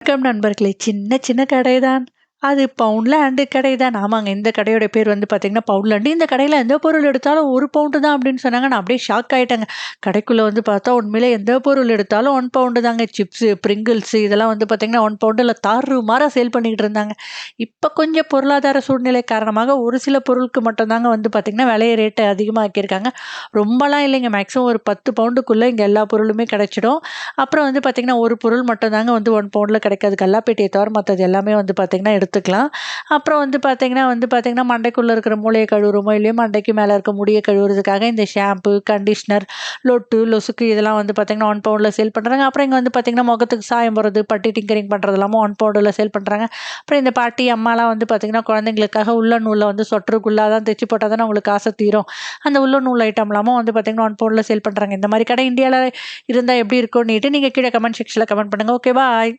வணக்கம் நண்பர்களே. சின்ன சின்ன கடைதான். அது பவுண்ட்லேண்ட் கடைதான். ஆமாங்க. இந்த கடையோட பேர் வந்து பார்த்தீங்கன்னா, பவுண்ட்லேண்ட். இந்த கடையில எந்த பொருள் எடுத்தாலும் 1 பவுண்டு தான் அப்படின்னு சொன்னாங்க. நான் அப்படியே ஷாக் ஆயிட்டேங்க. கடைக்குள்ள வந்து பார்த்தா, உண்மையிலே எந்த பொருள் எடுத்தாலும் 1 பவுண்டு தாங்க. சிப்ஸு, பிரிங்கிள்ஸு இதெல்லாம் வந்து பார்த்தீங்கன்னா, 1 பவுண்டுல தாறுமாறா சேல் பண்ணிக்கிட்டு இருந்தாங்க. இப்ப கொஞ்சம் பொருளாதார சூழ்நிலை காரணமாக ஒரு சில பொருளுக்கு மட்டும் தாங்க வந்து பார்த்தீங்கன்னா, ரேட் அதிகமாக்கியிருக்காங்க. ரொம்பலாம் இல்லைங்க. மேக்ஸிமம் ஒரு 10 பவுண்டுக்குள்ள இங்க எல்லா பொருளுமே கிடைச்சிடும். அப்புறம் வந்து பார்த்தீங்கன்னா, ஒரு பொருள் மட்டும் தாங்க வந்து 1 பவுண்ட்ல கிடைக்காது. கல்லாப்பெட்டிய தவிர மத்தது எல்லாமே வந்து பார்த்தீங்கன்னா எடுத்துக்கலாம். அப்புறம் வந்து பார்த்தீங்கன்னா, மண்டைக்குள்ள இருக்கிற மூளைய கழுவுறோமோ இல்லையோ, மண்டைக்கு மேல இருக்க முடிய கழுவுறதுக்காக இந்த ஷாம்பு, கண்டிஷனர், லொட்டு, லொசுக்கு இதெல்லாம் வந்து பார்த்தீங்கன்னா 1 பவுண்ட்ல சேல் பண்றாங்க. அப்புறம் இங்க வந்து பார்த்தீங்கன்னா, முகத்துக்கு சாயம் போடுறது, பட்டி டிங்கரிங் பண்றது எல்லாமே 1 பவுண்டுல சேல் பண்றாங்க. அப்புறம் இந்த பாட்டி, அம்மாலாம் வந்து பார்த்தீங்கன்னா, குழந்தைங்களுக்காக உள்ளன் நூல்ல வந்து சொட்டருக்குள்ள தான் தைச்சு போட்டா தானே உங்களுக்கு ஆசை தீரும். அந்த உள்ளன் நூல் ஐட்டம்லாமும் வந்து பார்த்தீங்கன்னா 1 பவுண்ட்ல சேல் பண்றாங்க. இந்த மாரி கடை இந்தியால இருந்தா எப்படி இருக்கும்னுட்டு நீங்க கீழ கமெண்ட் செக்ஷன்ல கமெண்ட் பண்ணுங்க. Okay bye.